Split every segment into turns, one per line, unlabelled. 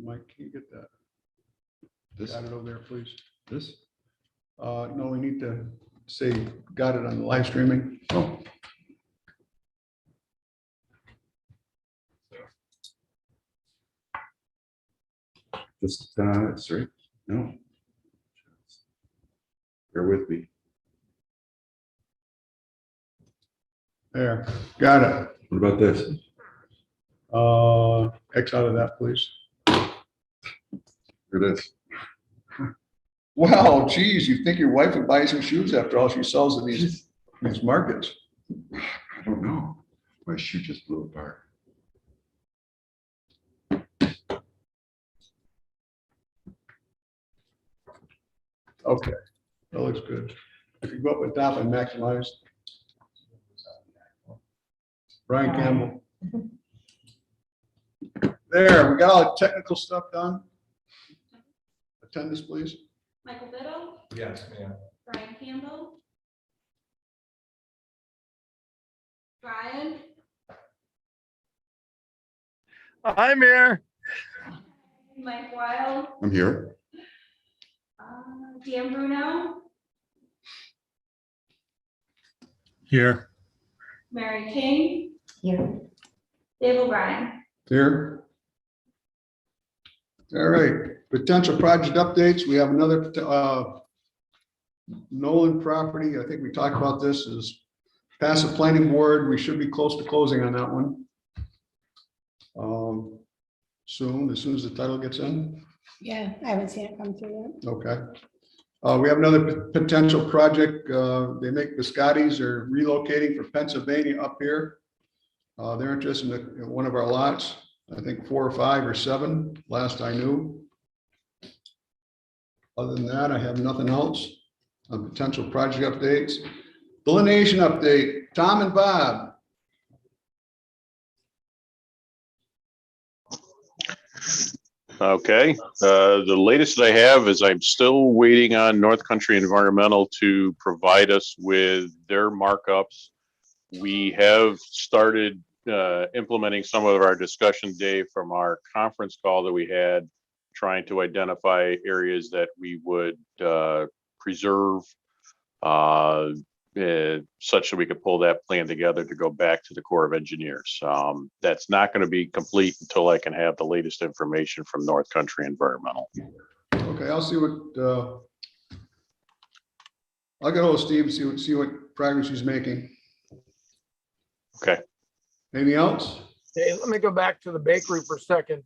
Mike, can you get that?
This,
Got it over there, please.
this?
No, we need to say, got it on the live streaming.
Oh. Just, it's right. No. Bear with me.
There, got it.
What about this?
X out of that, please.
Here it is.
Wow, geez, you think your wife would buy some shoes after all she sells in these markets?
I don't know. My shoe just blew apart.
Okay, that looks good. If you go up at top and maximize. Brian Campbell. There, we got all the technical stuff done. Attendance, please.
Michael Biddle,
Yes, ma'am.
Brian Campbell. Brian,
I'm here.
Mike Wild,
I'm here.
Dan Bruno,
Here.
Mary King. Here. Dave O'Brien.
Here. All right, potential project updates. We have another Nolan property. I think we talked about this is past the planning board. We should be close to closing on that one. Soon, as soon as the title gets in.
Yeah, I haven't seen it come through yet.
Okay. We have another potential project. They make biscottis. They're relocating from Pennsylvania up here. They're interested in one of our lots. I think 4 or 5 or 7, last I knew. Other than that, I have nothing else on potential project updates. Delineation update, Tom and Bob.
Okay, the latest that I have is I'm still waiting on North Country Environmental to provide us with their markups. We have started implementing some of our discussion, Dave, from our conference call that we had, trying to identify areas that we would preserve such that we could pull that plan together to go back to the Corps of Engineers. That's not going to be complete until I can have the latest information from North Country Environmental.
Okay, I'll see what, I'll get hold of Steve and see what progress he's making.
Okay.
Anything else?
Hey, let me go back to the bakery for a second.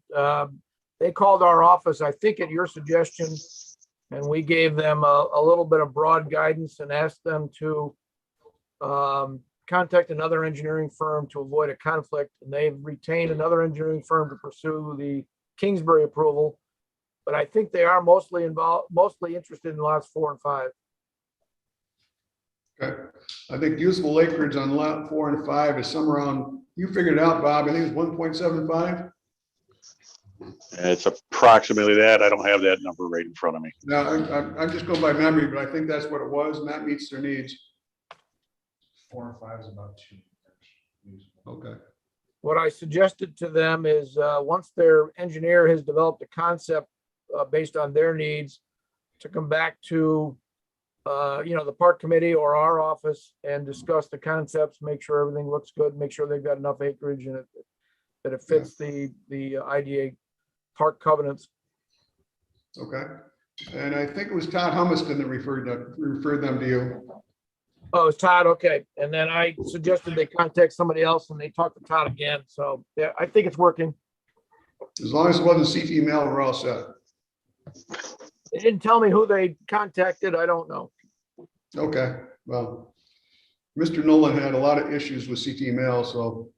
They called our office, I think at your suggestion, and we gave them a little bit of broad guidance and asked them to contact another engineering firm to avoid a conflict. And they've retained another engineering firm to pursue the Kingsbury approval. But I think they are mostly interested in lots 4 and 5.
Okay, I think usable acreage on lot 4 and 5 is somewhere around, you figured it out, Bob, I think it's 1.75.
It's approximately that. I don't have that number right in front of me.
No, I'm just going by memory, but I think that's what it was, and that meets their needs.
4 and 5 is about 2.
Okay,
What I suggested to them is once their engineer has developed a concept based on their needs, to come back to the park committee or our office and discuss the concepts, make sure everything looks good, make sure they've got enough acreage and that it fits the IDA park covenants.
okay. And I think it was Todd Humiston that referred them to you.
Oh, it's Todd. Okay. And then I suggested they contact somebody else and they talked to Todd again. So yeah, I think it's working.
As long as it wasn't CT mail, we're all set.
They didn't tell me who they contacted. I don't know.
Okay, well, Mr. Nolan had a lot of issues with CT mail, so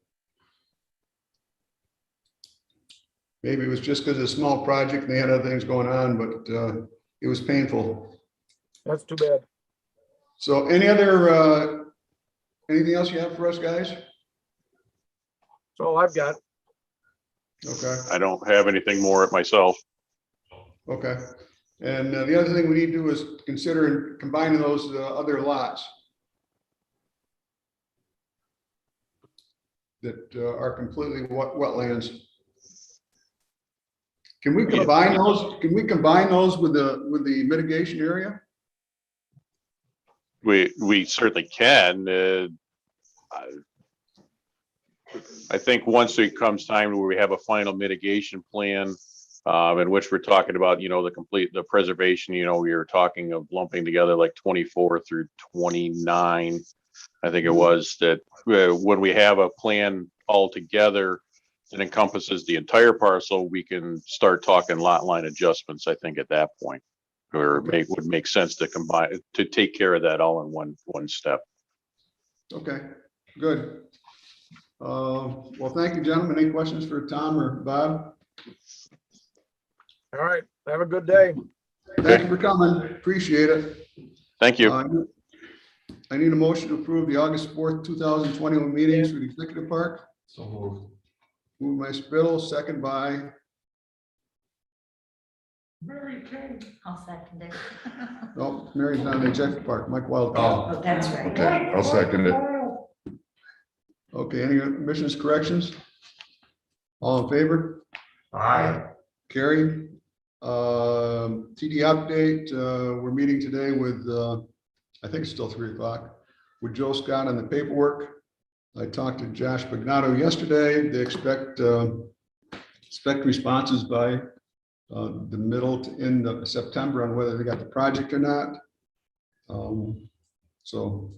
maybe it was just because it's a small project and they had other things going on, but it was painful.
That's too bad.
So any other, anything else you have for us, guys?
That's all I've got.
Okay,
I don't have anything more myself.
okay. And the other thing we need to do is consider combining those other lots that are completely wetlands. Can we combine those? Can we combine those with the mitigation area?
We certainly can. I think once it comes time where we have a final mitigation plan, in which we're talking about, the preservation, we were talking of lumping together like 24 through 29. I think it was that when we have a plan all together that encompasses the entire parcel, we can start talking lot line adjustments, I think at that point. Or would make sense to combine, to take care of that all in one step.
Okay, good. Well, thank you, gentlemen. Any questions for Tom or Bob?
All right, have a good day.
Thank you for coming. Appreciate it.
Thank you.
I need a motion to approve the August 4th, 2021 meetings for the Executive Park.
So moved.
Moved by Spittle, second by,
Mary Kane.
I'll second it.
oh, Mary's not in the Executive Park, Mike Wild.
Oh, that's right.
Okay, I'll second it.
Okay, any omissions, corrections? All in favor?
Aye.
Carried. TD update, we're meeting today with, I think it's still 3 o'clock, with Joe Scott on the paperwork. I talked to Josh Pagnato yesterday. They expect responses by the middle to end of September on whether they got the project or not. So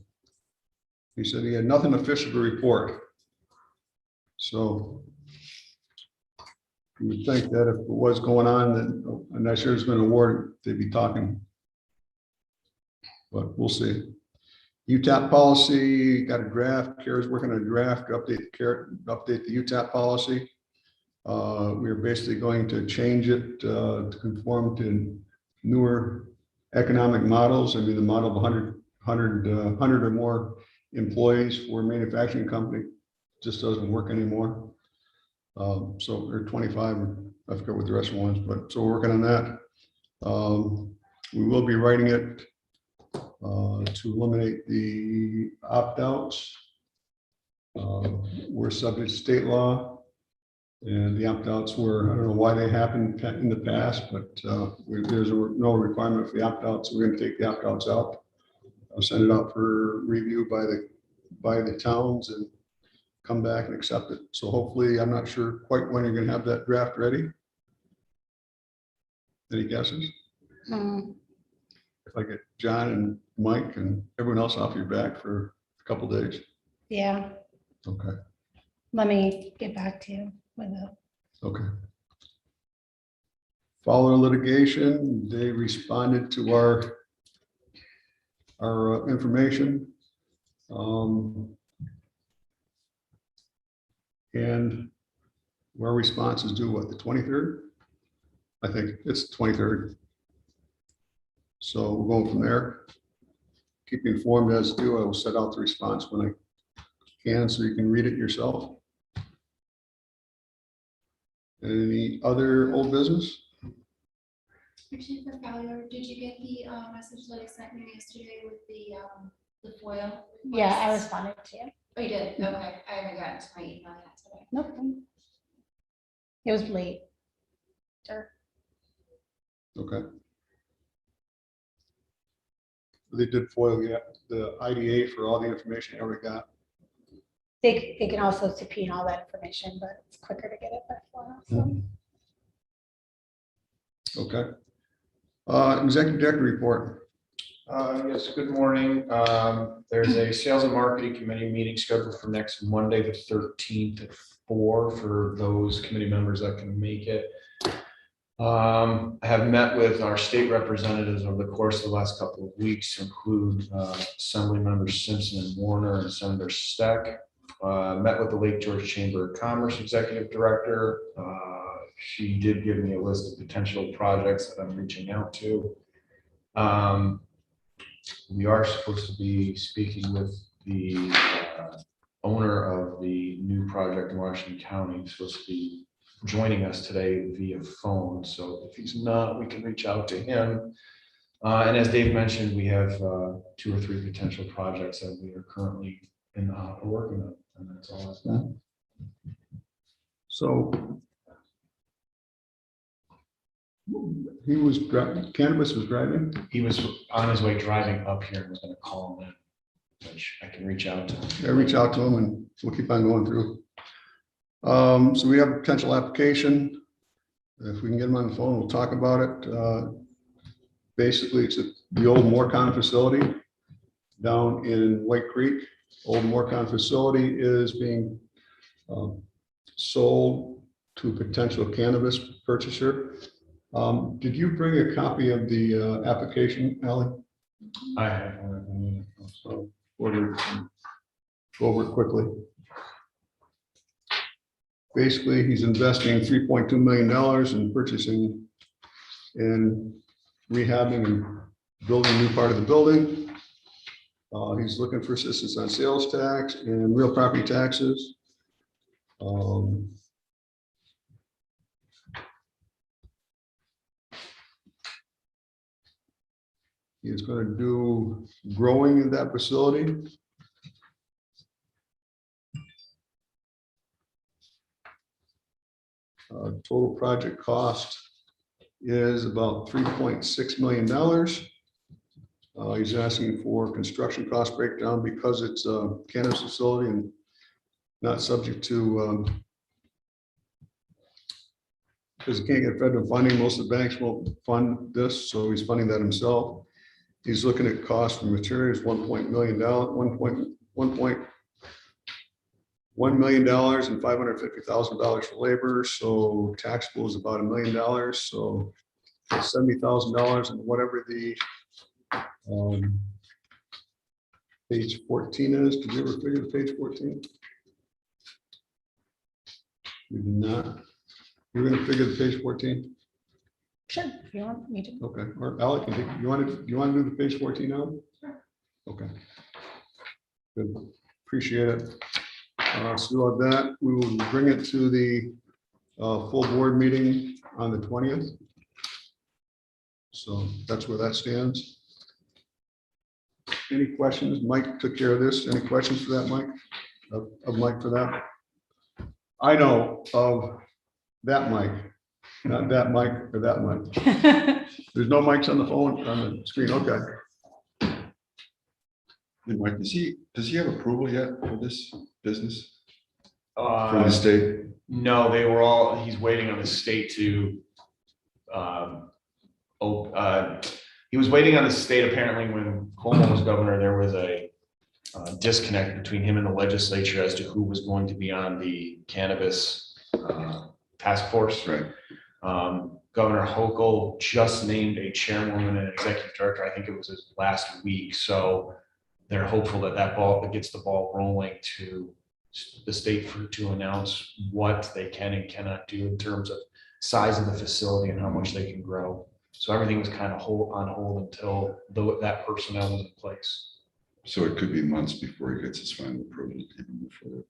he said he had nothing official to report. So you would think that if it was going on, then I'm not sure it's been awarded, they'd be talking. But we'll see. UTAP policy, got a draft. Kara's working on a draft to update the UTAP policy. We're basically going to change it to conform to newer economic models. I mean, the model of 100 or more employees for a manufacturing company just doesn't work anymore. So or 25, I forget what the rest of the ones, but so we're working on that. We will be writing it to eliminate the opt-outs. We're subject to state law, and the opt-outs were, I don't know why they happened in the past, but there's no requirement for the opt-outs. We're going to take the opt-outs out. I'll send it out for review by the towns and come back and accept it. So hopefully, I'm not sure quite when you're going to have that draft ready. Any guesses? If I get John and Mike and everyone else off your back for a couple days.
Yeah,
Okay.
let me get back to you with a.
Okay. Following litigation, they responded to our information. And our response is due what, the 23rd? I think it's the 23rd. So we're going from there. Keep you informed as due. I will set out the response when I can so you can read it yourself. Any other old business?
Chief Fowler, did you get the message that I sent you yesterday with the FOIL?
Yeah, I
requests?
responded to you.
Oh, you did? Okay, I haven't gotten to my email yet today.
Nope. It was late. Sure.
Okay. They did FOIL the IDA for all the information I already got.
They can also subpoena all that information, but it's quicker to get it by FOIL. So.
Okay. Executive Director report.
Yes, good morning. There's a sales and marketing committee meeting scheduled for next Monday, the 13th at 4 for those committee members that can make it. I have met with our state representatives over the course of the last couple of weeks, to include Assembly Members Simpson and Warner and Senator Steck. Met with the Lake George Chamber of Commerce Executive Director. She did give me a list of potential projects that I'm reaching out to. We are supposed to be speaking with the owner of the new project in Washington County. He's supposed to be joining us today via phone. So if he's not, we can reach out to him. And as Dave mentioned, we have 2 or 3 potential projects that we are currently working on, and that's all I've got.
So He was driving, cannabis was driving.
He was on his way driving up here and was gonna call him in, which I can reach out to.
I reach out to him and we'll keep on going through. So we have a potential application. If we can get him on the phone, we'll talk about it. Basically, it's the old Morcon facility down in White Creek. Old Morcon facility is being sold to a potential cannabis purchaser. Did you bring a copy of the application, Ally?
I have one.
So we'll go over it quickly. Basically, he's investing $3.2 million in purchasing and rehabbing and building a new part of the building. He's looking for assistance on sales tax and real property taxes. He's going to do growing in that facility. Total project cost is about $3.6 million. He's asking for construction cost breakdown because it's a cannabis facility and not subject to, because he can't get federal funding. Most of the banks won't fund this, so he's funding that himself. He's looking at cost for materials, $1.1 million and $550,000 for labor. So taxable is about $1 million. So $70,000 and whatever the page 14 is. Did you ever figure the page 14? We did not. You're going to figure the page 14?
Sure, if you want me to.
Okay, or Alec, you want to do the page 14 now?
Sure.
Okay. Good, appreciate it. So with that, we will bring it to the full board meeting on the 20th. So that's where that stands. Any questions? Mike took care of this. Any questions for that, Mike? Of Mike for that? I know of that Mike. Not that mic or that mic. There's no mics on the phone, on the screen. Okay.
Hey, Mike, does he have approval yet for this business from the
Uh,
state?
No, he's waiting on the state to, he was waiting on the state. Apparently, when Cuomo was governor, there was a disconnect between him and the legislature as to who was going to be on the cannabis task force.
Right.
Governor Hochul just named a chairwoman and executive director. I think it was his last week. So they're hopeful that that gets the ball rolling to the state to announce what they can and cannot do in terms of size of the facility and how much they can grow. So everything was kind of on hold until that personnel was in place.
So it could be months before he gets his final approval to even move forward.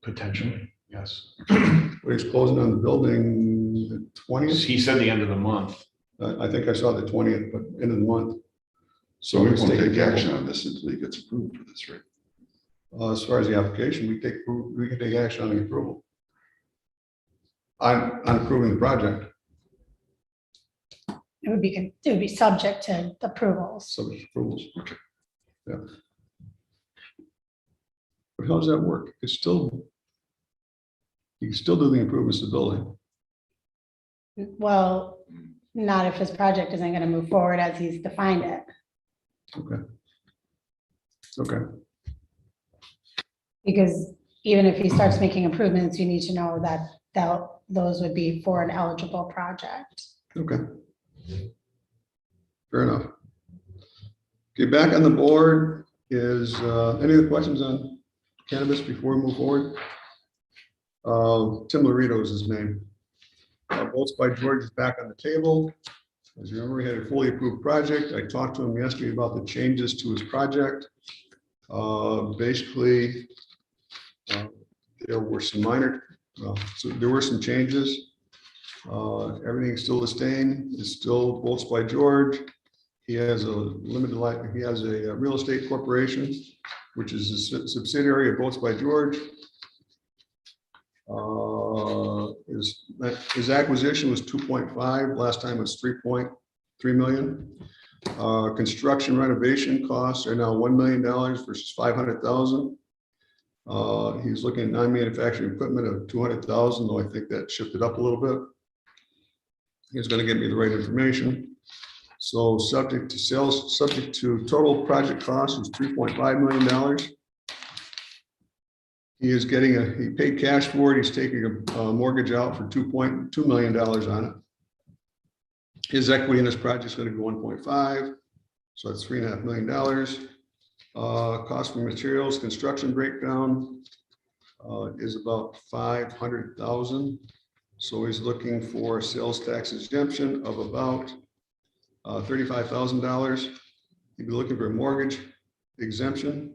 Potentially, yes.
Well, he's closing on the building the 20th.
He said the end of the month.
I think I saw the 20th, but end of the month.
So we
he's
won't
taking
take
care of
action
it.
on this until he gets approved for this, right?
As far as the application, we can take action on the approval. On approving the project,
It would be subject to approvals.
subject to approvals.
Okay.
Yeah. But how does that work? It's still, you can still do the improvements to the building.
Well, not if his project isn't gonna move forward as he's defined it.
Okay. Okay.
Because even if he starts making improvements, you need to know that those would be for an eligible project.
Okay. Fair enough. Okay, back on the board is, any other questions on cannabis before we move forward? Tim Lorito is his name. Votes by George is back on the table. As you remember, he had a fully approved project. I talked to him yesterday about the changes to his project. Basically, there were some there were some changes. Everything's still the same. It's still votes by George. He has a limited life. He has a real estate corporation, which is a subsidiary of Votes by George. his acquisition was 2.5, last time it was 3.3 million. Construction renovation costs are now $1 million versus 500,000. He's looking at non-manufacturing equipment of 200,000, though I think that shifted up a little bit. He's gonna give me the right information. So subject to sales, subject to total project cost is $3.5 million. He is getting he paid cash for it. He's taking a mortgage out for $2.2 million on it. His equity in this project is going to go 1.5, so that's $3.5 million. Cost for materials, construction breakdown is about 500,000. So he's looking for a sales tax exemption of about $35,000. He'd be looking for a mortgage exemption,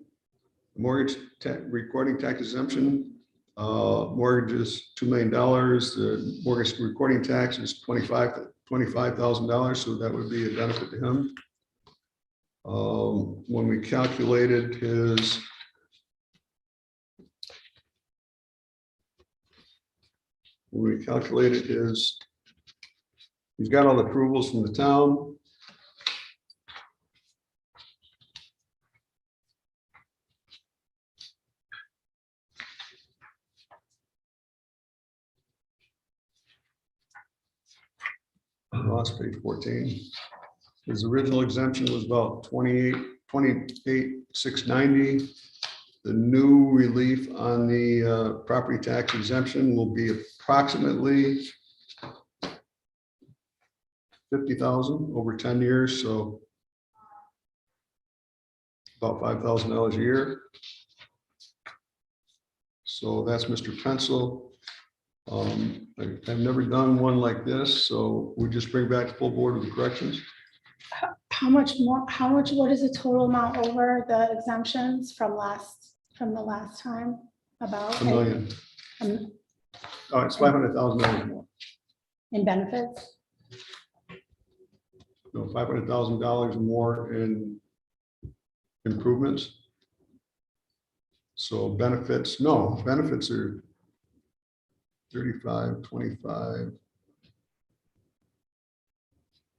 mortgage recording tax exemption. Mortgage is $2 million. The mortgage recording tax is $25,000, so that would be a benefit to him. When we calculated his he's got all the approvals from the town. Lost page 14. His original exemption was about 28,690. The new relief on the property tax exemption will be approximately 50,000 over 10 years, so about $5,000 a year. So that's Mr. Pencil. I've never done one like this, so we just bring back the full board with the corrections.
How much more, what is the total amount over the exemptions from the last time about?
$1 million. Oh, it's $500,000 more.
In benefits?
No, $500,000 more in improvements. So benefits are 35, 25.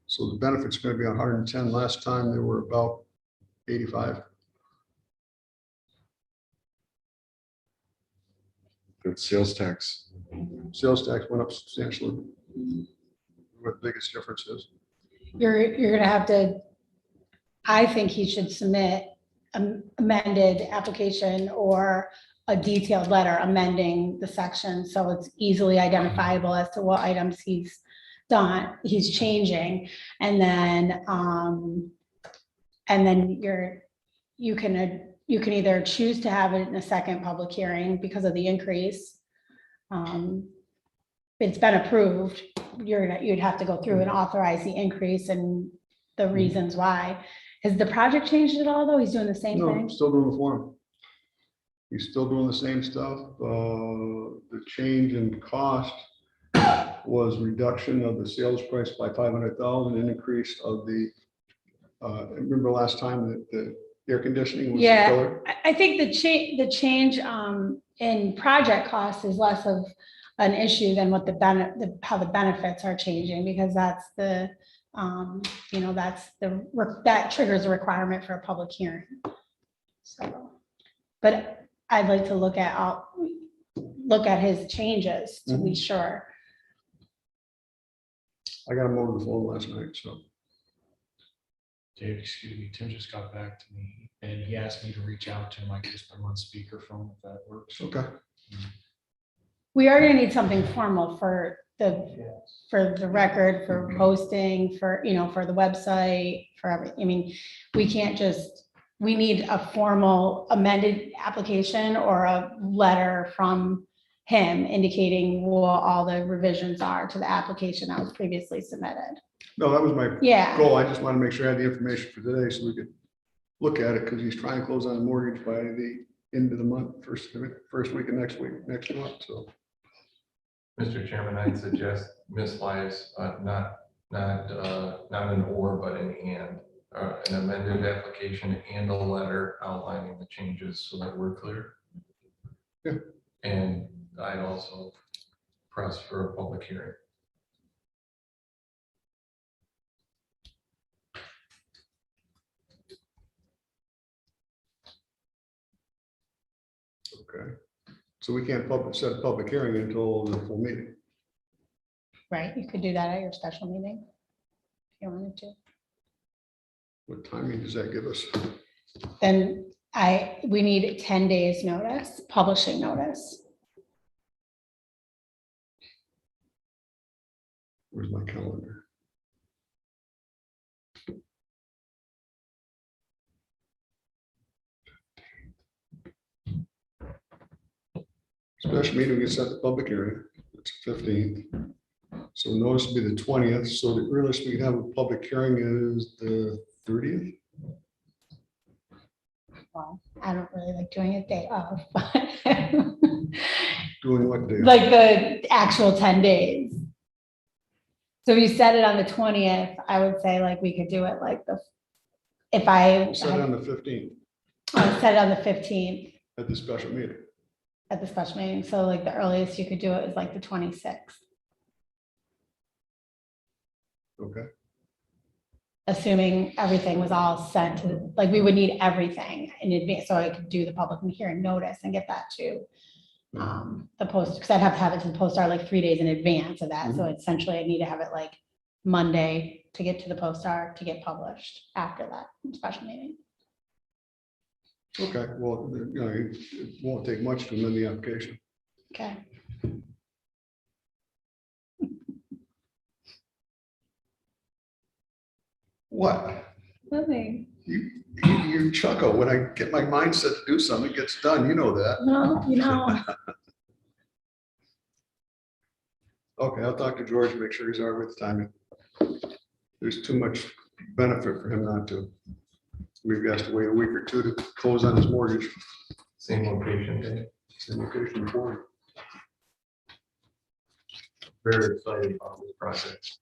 So the benefits are going to be 110. Last time they were about 85.
The sales tax.
Sales tax went up substantially. What the biggest difference is.
You're gonna have to, I think he should submit amended application or a detailed letter amending the section so it's easily identifiable as to what items he's changing. And then you can either choose to have it in a second public hearing because of the increase. It's been approved. You'd have to go through and authorize the increase and the reasons why. Has the project changed at all though? He's doing the same
No,
thing?
I'm still doing the form. He's still doing the same stuff. The change in cost was reduction of the sales price by 500,000, an increase of the, remember last time that the air conditioning was the
Yeah,
killer?
I think the change in project cost is less of an issue than what how the benefits are changing, because that's the, that triggers a requirement for a public hearing. So, but I'd like to look at his changes to be sure.
I got him over the phone last night, so.
Dave, excuse me, Tim just got back to me and he asked me to reach out to him. I can just put him on speakerphone if that works.
Okay.
We are gonna need something formal for the record, for posting, for the website, for everything. I mean, we need a formal amended application or a letter from him indicating what all the revisions are to the application that was previously submitted.
No, that was my
Yeah.
goal. I just want to make sure I had the information for today so we could look at it, because he's trying to close on the mortgage by the end of the month, first week of next month, so.
Mr. Chairman, I'd suggest Ms. Wise, not an or, but an and, an amended application and a letter outlining the changes so that we're clear.
Yeah.
And I'd also press for a public hearing.
Okay. So we can't set a public hearing until the full meeting.
Right, you could do that at your special meeting. If you wanted to.
What timing does that give us?
Then we need 10 days notice, publishing notice.
Where's my calendar? Special meeting, we can set the public hearing, it's 15th. So notice will be the 20th, so the earliest we can have a public hearing is the 30th.
Well, I don't really like doing it day of, but
Doing what day?
like the actual 10 days. So if you set it on the 20th, I would say like we could do it like if I
Set it on the 15th
set it on the 15th
at the special meeting.
at the special meeting. So like the earliest you could do it is like the 26th,
Okay,
assuming everything was all sent to, like we would need everything in advance. So I could do the public hearing notice and get that to the post, because I'd have to have it to the post like 3 days in advance of that. So essentially I need to have it like Monday to get to the post to get published after that special meeting.
okay, well, you know, it won't take much to amend the application.
Okay.
What?
Nothing.
You chuckle when I get my mindset to do something, it gets done, you know that.
No, you know.
Okay, I'll talk to George, make sure he's all right with the timing. There's too much benefit for him not to. We've got to wait a week or two to close on his mortgage.
Same location, Dave.
Same location before.
Very excited about this project.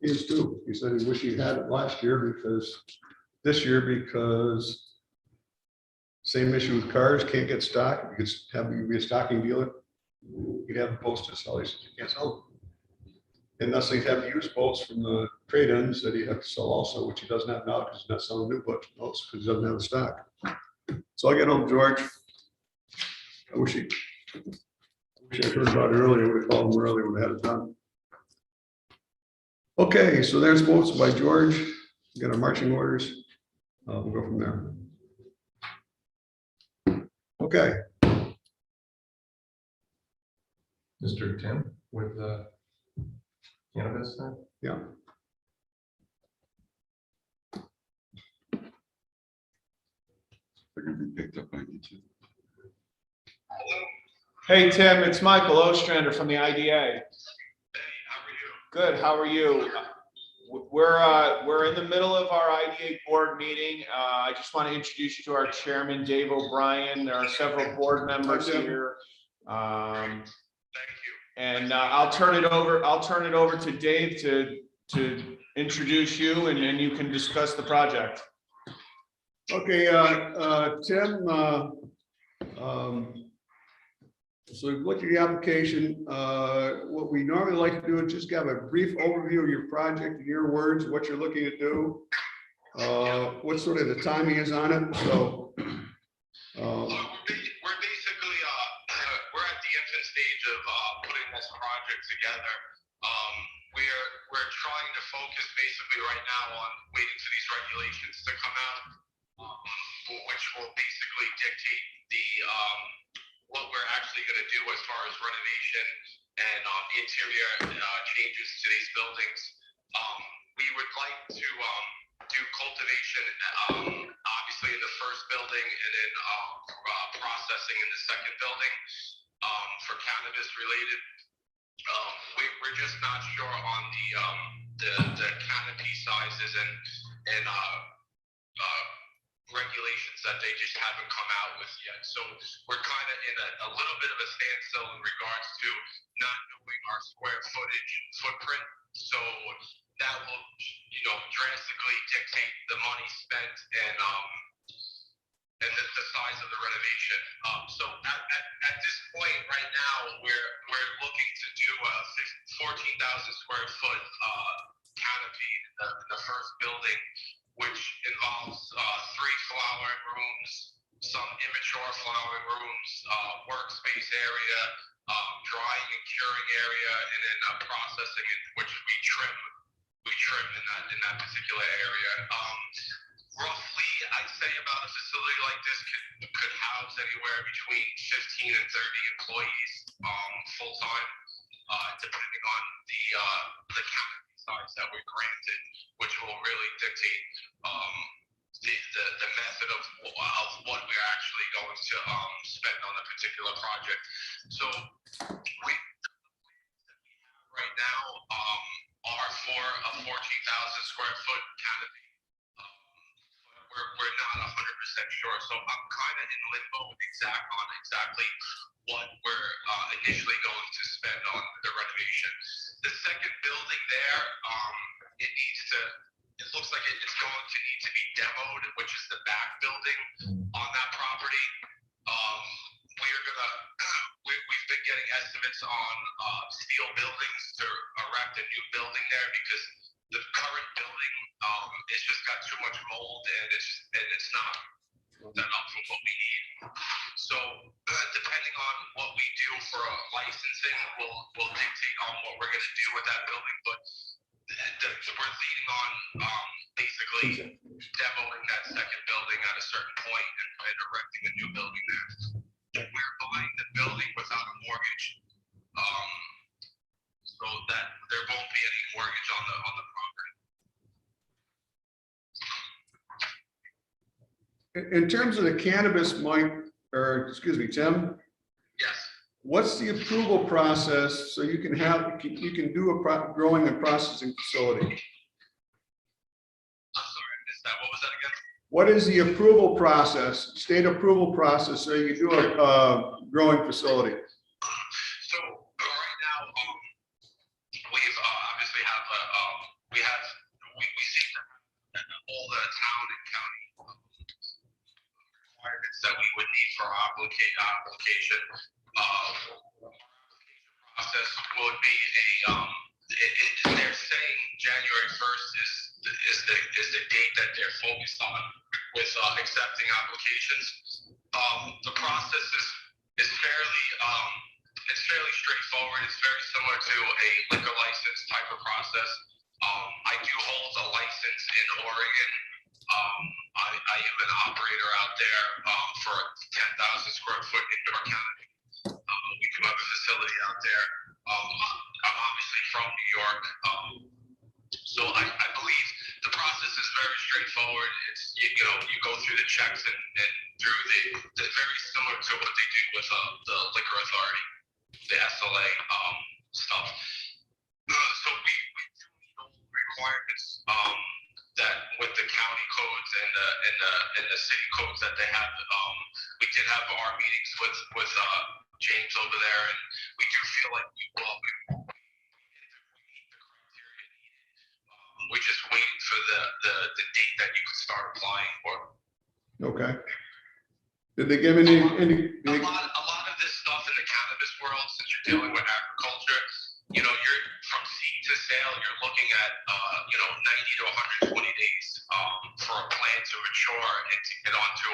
He is too. He said he wished he had it last year this year because same issue with cars, can't get stock. You could be a stocking dealer. You'd have the post to sell. He said, you can't sell them. And thus he'd have used boats from the trade-ins that he'd have to sell also, which he doesn't have now because he's not selling new boats because he doesn't have the stock. So I'll get home, George. I wish I heard about it earlier. We called him earlier when we had it done. Okay, so there's votes by George. We got our marching orders. We'll go from there. Okay,
Mr. Tim with the cannabis then?
yeah.
They're gonna be picked up by YouTube.
Hey, Tim, it's Michael Ostrander from the IDA. Good, how are you? We're in the middle of our IDA board meeting. I just want to introduce you to our chairman, Dave O'Brien. There are several board members here. Thank you. And I'll turn it over to Dave to introduce you and you can discuss the project.
Okay, Tim, so we've looked at the application. What we normally like to do is just have a brief overview of your project in your words, what you're looking to do, what sort of the timing is on it. So
we're basically we're at the infant stage of putting this project together. We're trying to focus basically right now on waiting for these regulations to come out, which will basically dictate the what we're actually going to do as far as renovation and interior changes to these buildings. We would like to do cultivation, obviously in the first building, and then processing in the second building for cannabis related. We're just not sure on the canopy sizes and regulations that they just haven't come out with yet. So we're kind of in a little bit of a standstill in regards to not knowing our square footage footprint. So that will, drastically dictate the money spent and the size of the renovation. So at this point right now, we're looking to do a 14,000 square foot canopy in the first building, which involves 3 flowering rooms, some immature flowering rooms, workspace area, drying and curing area, and then processing, which we trim in that particular area. Roughly, I'd say about a facility like this could house anywhere between 15 and 30 employees, full time, depending on the canopy size that we're granted, which will really dictate the method of what we're actually going to spend on a particular project. So we right now are for a 14,000 square foot canopy. We're not 100% sure, so I'm kind of in limbo on exactly what we're initially going to spend on the renovation. The second building there, it looks like it's going to need to be demoed, which is the back building on that property. We've been getting estimates on steel buildings to erect a new building there, because the current building it's just got too much mold, and it's not set up for what we need. So depending on what we do for licensing will dictate on what we're going to do with that building. But we're leading on basically demoing that second building at a certain point and erecting a new building there. We're buying the building without a mortgage, so that there won't be any mortgage on the property.
In terms of the cannabis, Mike, or excuse me, Tim,
Yes.
what's the approval process so you can do a growing and processing facility?
I'm sorry, I missed that. What was that again?
What is the approval process, state approval process, so you do a growing facility?
So right now, we've obviously have we see all the town and county requirements that we would need for our application. Process would be they're saying January 1st is the date that they're focused on with accepting applications. The process is fairly straightforward. It's very similar to a liquor license type of process. I do hold a license in Oregon. I am an operator out there for 10,000 square foot indoor canopy. We do have a facility out there. I'm obviously from New York. So I believe the process is very straightforward. It's you go through the checks and through the very similar to what they do with the liquor authority, the SLA stuff. So we do meet all the requirements that with the county codes and the city codes that they have. We did have our meetings with James over there, and we do feel like we meet the criteria needed. We're just waiting for the date that you can start applying for.
Okay. Did they give any?
A lot of this stuff in the cannabis world, since you're dealing with agriculture, you're from seed to sale, you're looking at 90 to 120 days for a plant to mature and to get onto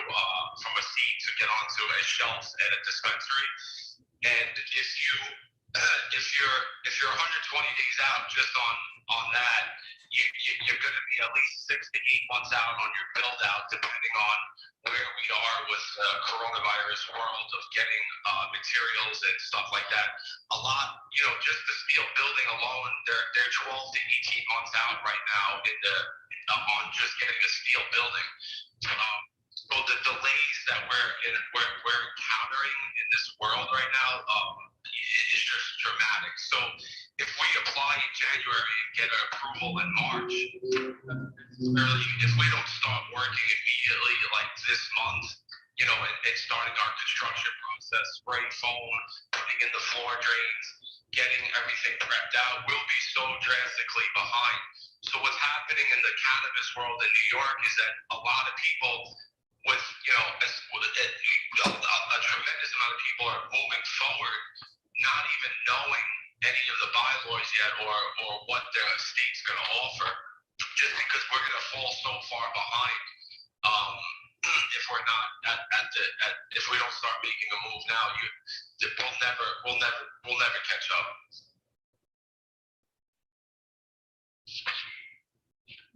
from a seed to get onto a shelf at a dispensary. And if you're 120 days out just on that, you're going to be at least 6 to 8 months out on your build out, depending on where we are with the coronavirus world of getting materials and stuff like that. A lot, just the steel building alone, they're 12 to 18 months out right now on just getting a steel building. So the delays that we're encountering in this world right now is just dramatic. So if we apply in January and get an approval in March, if we don't start working immediately like this month, and starting our construction process, spray foam, putting in the floor drains, getting everything prepped out, we'll be so drastically behind. So what's happening in the cannabis world in New York is that a lot of people with, a tremendous amount of people are moving forward, not even knowing any of the bylaws yet or what the state's going to offer, just because we're going to fall so far behind. If we're not if we don't start making a move now, we'll never catch up.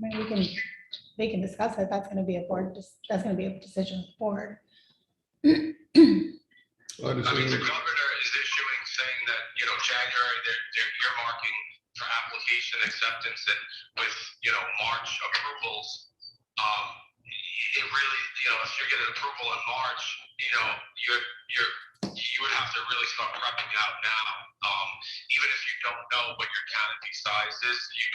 I mean, they can discuss it. That's gonna be a board, that's gonna be a decision of the board.
Well,
I mean, the governor is issuing saying that, January, they're earmarking for application acceptance, and with, March approvals, it really, if you're getting approval in March, you would have to really start prepping out now. Even if you don't know what your canopy size is, you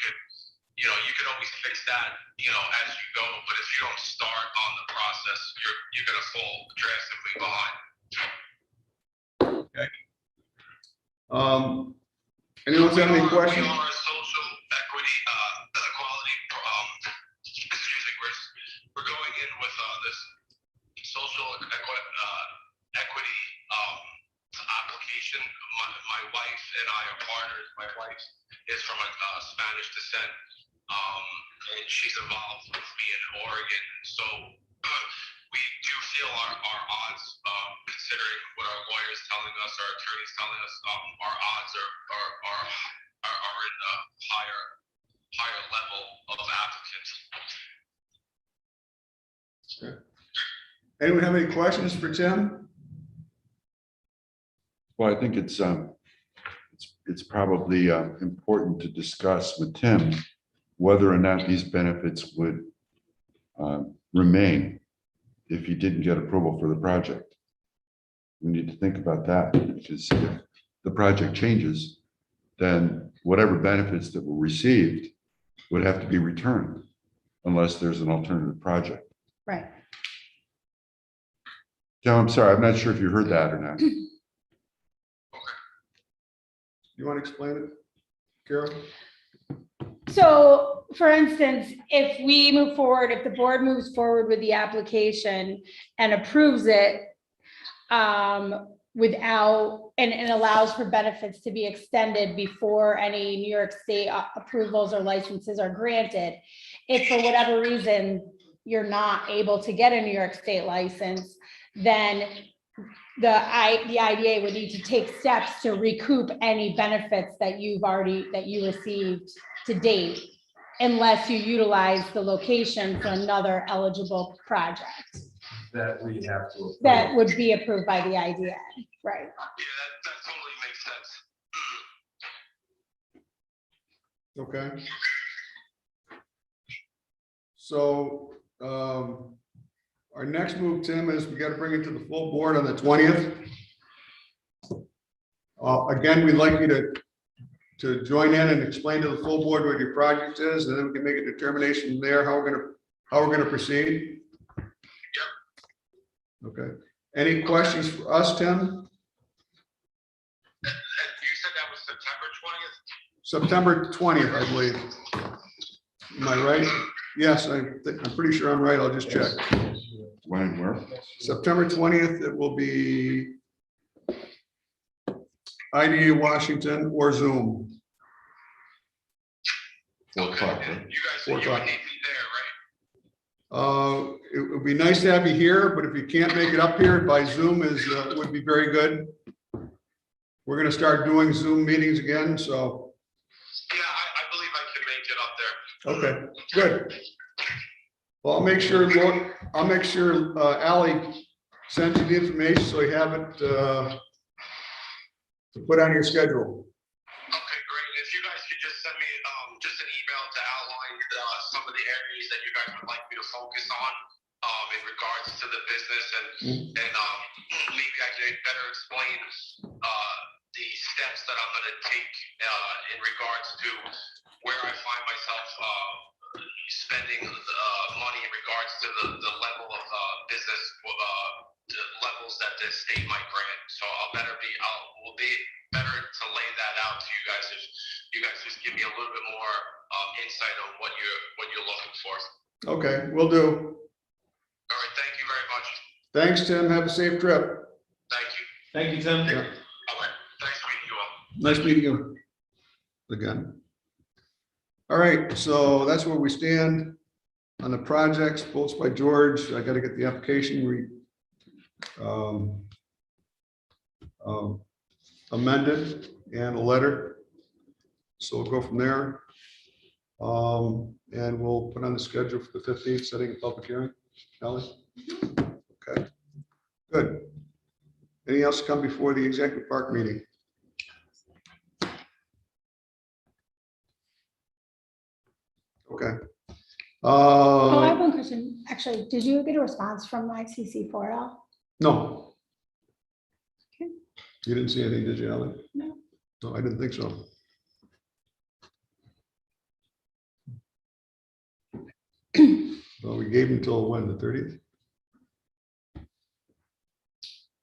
could always fix that, as you go, but if you don't start on the process, you're gonna fall drastically behind.
Anyone have any
We
questions?
are a social equity, equality, we're going in with this social equity application. My wife and I are partners. My wife is from a Spanish descent, and she's involved with me in Oregon. So we do feel our odds, considering what our lawyers telling us, our attorneys telling us, our odds are in the higher level of applicants.
Anyone have any questions for Tim?
Well, I think it's probably important to discuss with Tim whether or not these benefits would remain if you didn't get approval for the project. We need to think about that, because if the project changes, then whatever benefits that were received would have to be returned unless there's an alternative project.
Right.
Tim, I'm sorry, I'm not sure if you heard that or not.
You want to explain it, Carol?
So, for instance, if we move forward, if the board moves forward with the application and approves it without, and allows for benefits to be extended before any New York State approvals or licenses are granted, if for whatever reason you're not able to get a New York State license, then the IDA would need to take steps to recoup any benefits that you received to date, unless you utilize the location for another eligible project
That we have to.
that would be approved by the IDA, right?
Yeah, that totally makes sense.
Okay. So our next move, Tim, is we got to bring it to the full board on the 20th. Again, we'd like you to join in and explain to the full board what your project is, and then we can make a determination there how we're gonna proceed. Okay. Any questions for us, Tim?
And you said that was
September
September 20th?
20th, I believe. Am I right? Yes, I'm pretty sure I'm right. I'll just check.
When and where?
September 20th, it will be IDA Washington or Zoom.
4 o'clock,
And
right?
you guys,
4
you
o'clock.
would need me there, right?
It would be nice to have you here, but if you can't make it up here by Zoom would be very good. We're gonna start doing Zoom meetings again, so,
Yeah, I believe I can make it up there.
okay, good. Well, I'll make sure Ally sends you the information so you have it to put on your schedule.
Okay, great. If you guys could just send me just an email to outline some of the areas that you guys would like me to focus on in regards to the business, and maybe I could better explain the steps that I'm going to take in regards to where I find myself spending money in regards to the level of business, the levels that the state might grant. So will be better to lay that out to you guys if you guys just give me a little bit more insight on what you're looking for.
Okay, will do.
All right, thank you very
Thanks, Tim. Have a safe trip.
Thank you.
Thank you, Tim.
Yeah.
Okay, thanks for meeting you all.
Nice meeting you again. All right, so that's where we stand on the projects, votes by George. I gotta get the application amended and a letter. So we'll go from there. And we'll put on the schedule for the 15th, setting a public hearing. Kelly? Okay, good. Anything else to come before the executive park meeting? Okay.
Oh, I have one question. Actually, did you get a response from ICC4 at all?
No.
Okay.
You didn't see anything, did you, Ellen?
No.
No, I didn't think so. Well, we gave him until when, the 30th?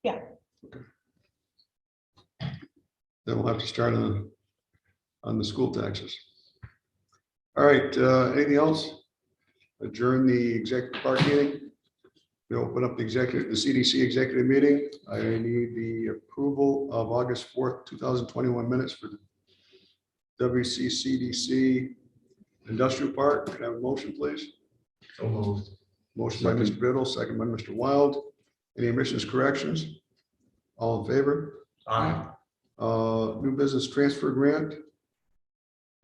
Yeah.
Okay. Then we'll have to start on the school taxes. All right, anything else? Adjourn the executive park meeting. We open up the CDC executive meeting. I need the approval of August 4th, 2021 minutes for the WCCDC Industrial Park. Can I have a motion, please?
So moved.
Motion by Mr. Biddle, second by Mr. Wild. Any omissions, corrections? All in favor?
Aye.
New business transfer grant.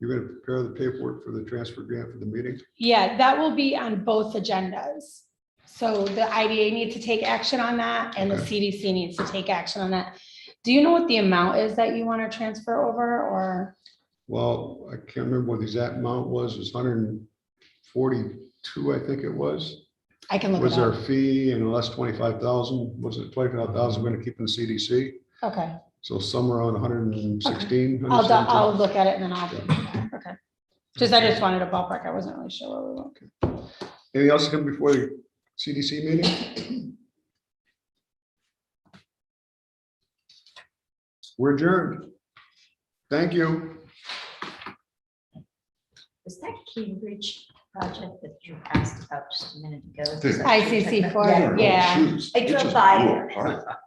You're going to prepare the paperwork for the transfer grant for the meeting?
Yeah, that will be on both agendas. So the IDA needs to take action on that and the
Okay.
CDC needs to take action on that. Do you know what the amount is that you want to transfer over or?
Well, I can't remember what the exact amount was. It was 142, I think it was.
I can look
Was
it
our
up.
fee and less 25,000? Was it 25,000 we're going to keep in the CDC?
Okay,
So somewhere around 116.
I'll
117.
look at it and then I'll, okay. Just, I just wanted a ballpark. I wasn't really sure where we were.
Anything else to come before the CDC meeting? We're adjourned. Thank you.
Was that Cambridge project that you asked about just a minute ago?
This-
ICC4,
Yeah.
yeah.
Shoes.
I
It
drove
just
by
blew
there.
apart.